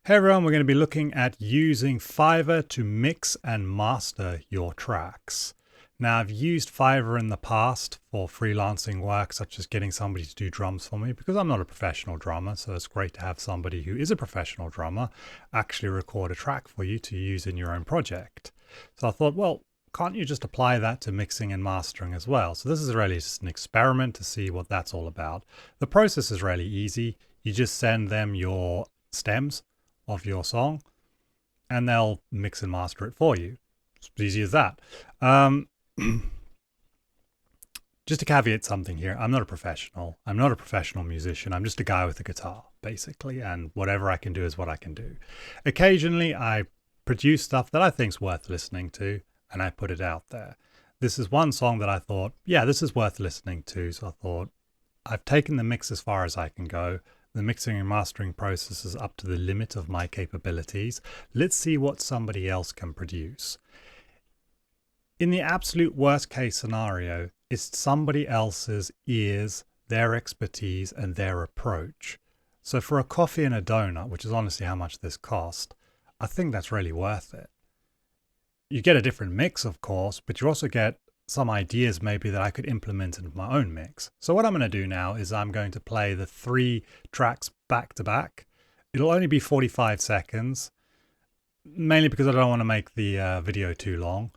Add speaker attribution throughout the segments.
Speaker 1: Hey everyone, we're going to be looking at using Fiverr to mix and master your tracks. Now, I've used Fiverr in the past for freelancing work, such as getting somebody to do drums for me, because I'm not a professional drummer, so it's great to have somebody who is a professional drummer actually record a track for you to use in your own project. So I thought, well, can't you just apply that to mixing and mastering as well? So this is really just an experiment to see what that's all about. The process is really easy. You just send them your stems of your song and they'll mix and master it for you. It's as easy as that. Just to caveat something here, I'm not a professional. I'm not a professional musician. I'm just a guy with a guitar, basically, and whatever I can do is what I can do. Occasionally, I produce stuff that I think's worth listening to, and I put it out there. This is one song that I thought, yeah, this is worth listening to. So I thought, I've taken the mix as far as I can go. The mixing and mastering process is up to the limit of my capabilities. Let's see what somebody else can produce. In the absolute worst case scenario, it's somebody else's ears, their expertise, and their approach. So for a coffee and a donut, which is honestly how much this cost, I think that's really worth it. You get a different mix, of course, but you also get some ideas maybe that I could implement into my own mix. So what I'm going to do now is I'm going to play the 3 tracks back to back. It'll only be 45 seconds, mainly because I don't want to make the video too long,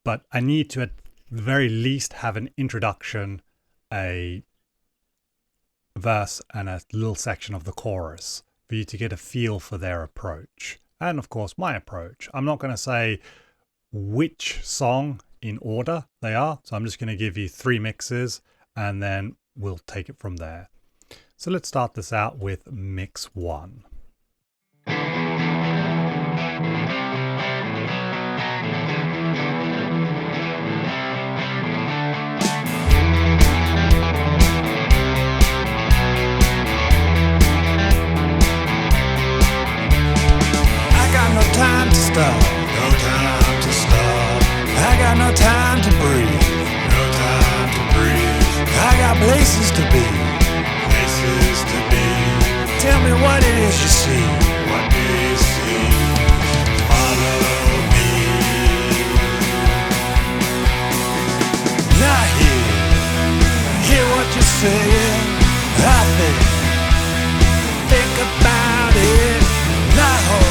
Speaker 1: but I need to at the very least have an introduction, a verse, and a little section of the chorus for you to get a feel for their approach. And of course, my approach. I'm not going to say which song in order they are. So I'm just going to give you 3 mixes and then we'll take it from there. So let's start this out with mix 1.
Speaker 2: I got no time to stop. No time to stop. I got no time to breathe. No time to breathe. I got places to be. Places to be. Tell me what it is you see. What do you see? Follow me. Not here. Hear what you're saying. I think about it. Not hold.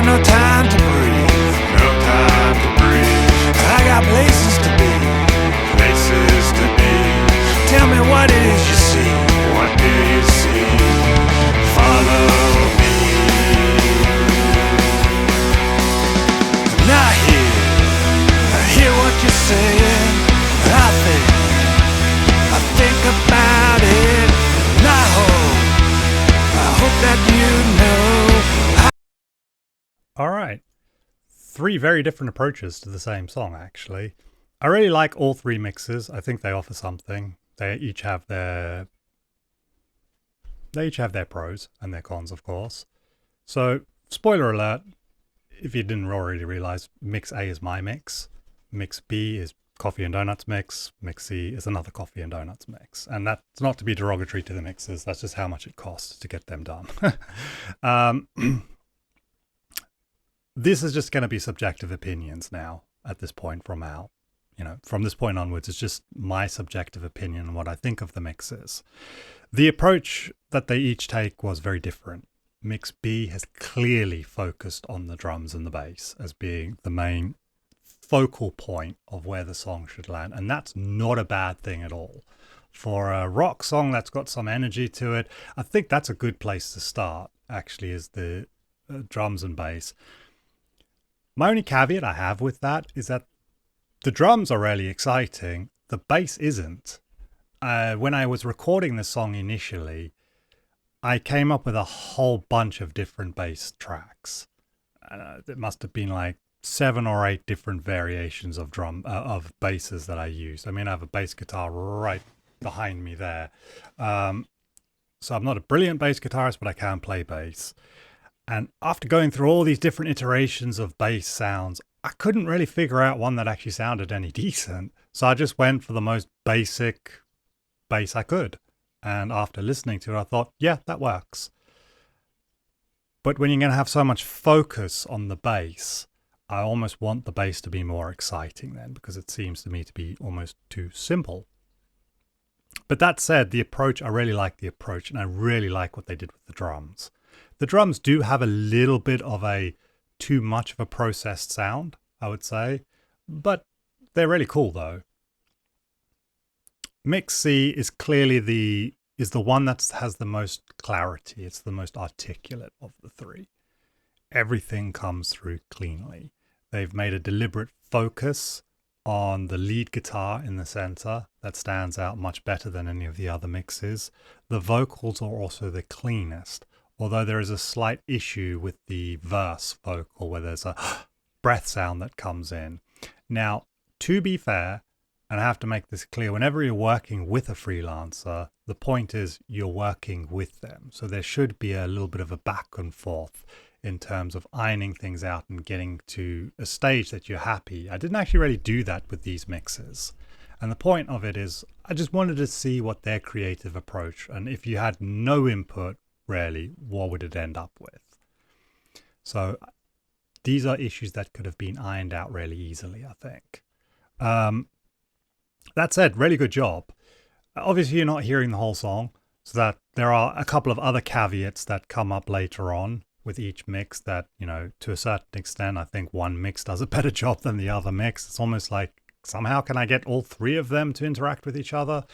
Speaker 2: No time to breathe. No time to breathe. I got places to be. Places to be. Tell me what it is you see. What do you see? Follow me. Not here. I hear what you're saying. I think about it. And I hope that you know.
Speaker 1: All right. 3 very different approaches to the same song, actually. I really like all 3 mixes. I think they offer something. They each have their pros and their cons, of course. So, spoiler alert, if you didn't already realize, mix A is my mix. Mix B is Coffee and Donuts mix. Mix C is another Coffee and Donuts mix. And that's not to be derogatory to the mixes. That's just how much it costs to get them done. this is just going to be subjective opinions now at this point from this point onwards. It's just my subjective opinion on what I think of the mixes. The approach that they each take was very different. Mix B has clearly focused on the drums and the bass as being the main focal point of where the song should land. And that's not a bad thing at all. For a rock song that's got some energy to it, I think that's a good place to start, actually, is the drums and bass. My only caveat I have with that is that the drums are really exciting. The bass isn't. When I was recording the song initially, I came up with a whole bunch of different bass tracks. It must have been like 7 or 8 different variations of basses that I used. I mean, I have a bass guitar right behind me there. So I'm not a brilliant bass guitarist, but I can play bass. And after going through all these different iterations of bass sounds, I couldn't really figure out one that actually sounded any decent. So I just went for the most basic bass I could. And after listening to it, I thought, yeah, that works. But when you're going to have so much focus on the bass, I almost want the bass to be more exciting then, because it seems to me to be almost too simple. But that said, I really like the approach, and I really like what they did with the drums. The drums do have a little bit of too much of a processed sound, I would say, but they're really cool though. Mix C is clearly the one that has the most clarity. It's the most articulate of the three. Everything comes through cleanly. They've made a deliberate focus on the lead guitar in the center that stands out much better than any of the other mixes. The vocals are also the cleanest, although there is a slight issue with the verse vocal where there's a breath sound that comes in. Now, to be fair, and I have to make this clear, whenever you're working with a freelancer, the point is you're working with them. So there should be a little bit of a back and forth in terms of ironing things out and getting to a stage that you're happy. I didn't actually really do that with these mixes. And the point of it is I just wanted to see what their creative approach, and if you had no input, really, what would it end up with? So these are issues that could have been ironed out really easily, I think. That said, really good job. Obviously, you're not hearing the whole song, so that there are a couple of other caveats that come up later on with each mix that, to a certain extent, I think one mix does a better job than the other mix. It's almost like somehow can I get all three of them to interact with each other?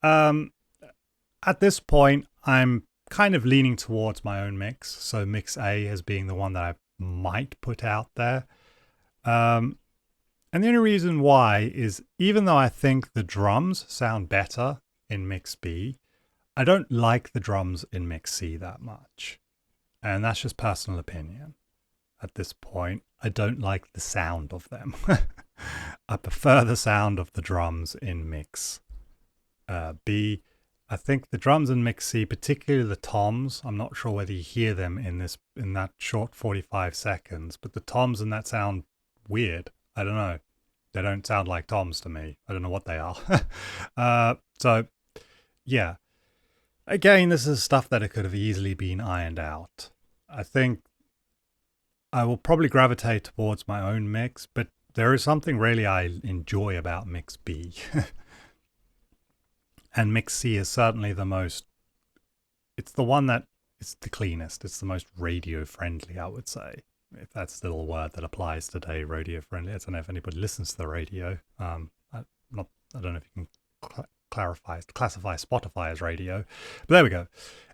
Speaker 1: At this point, I'm kind of leaning towards my own mix. So mix A as being the one that I might put out there. And the only reason why is even though I think the drums sound better in mix B, I don't like the drums in mix C that much. And that's just personal opinion. At this point, I don't like the sound of them. I prefer the sound of the drums in mix B. I think the drums in mix C, particularly the toms, I'm not sure whether you hear them in that short 45 seconds, but the toms in that sound weird. I don't know. They don't sound like toms to me. I don't know what they are. So, yeah. Again, this is stuff that it could have easily been ironed out. I think I will probably gravitate towards my own mix, but there is something really I enjoy about mix B. And mix C is certainly it's the one that it's the cleanest. It's the most radio friendly, I would say. If that's the little word that applies today, radio friendly. I don't know if anybody listens to the radio. I don't know if you can classify Spotify as radio, but there we go.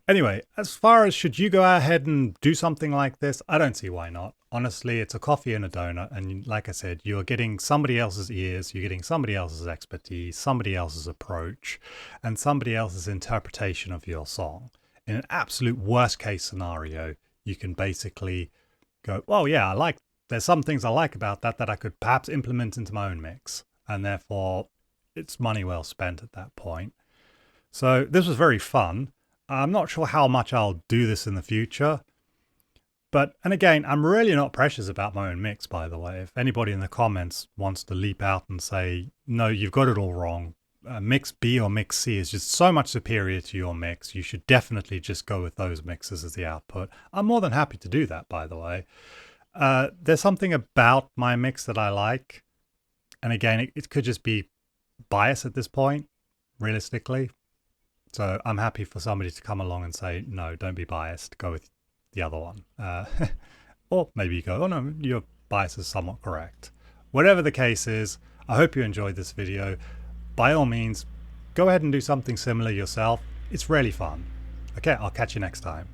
Speaker 1: Anyway, as far as should you go ahead and do something like this, I don't see why not. Honestly, it's a coffee and a donut. And like I said, you're getting somebody else's ears, you're getting somebody else's expertise, somebody else's approach, and somebody else's interpretation of your song. In an absolute worst case scenario, you can basically go, well, yeah, there's some things I like about that I could perhaps implement into my own mix. And therefore, it's money well spent at that point. So this was very fun. I'm not sure how much I'll do this in the future. And again, I'm really not precious about my own mix, by the way. If anybody in the comments wants to leap out and say, no, you've got it all wrong. Mix B or mix C is just so much superior to your mix. You should definitely just go with those mixes as the output. I'm more than happy to do that, by the way. There's something about my mix that I like. And again, it could just be bias at this point, realistically. So I'm happy for somebody to come along and say, no, don't be biased, go with the other one. Or maybe you go, oh no, your bias is somewhat correct. Whatever the case is, I hope you enjoyed this video. By all means, go ahead and do something similar yourself. It's really fun. Okay, I'll catch you next time.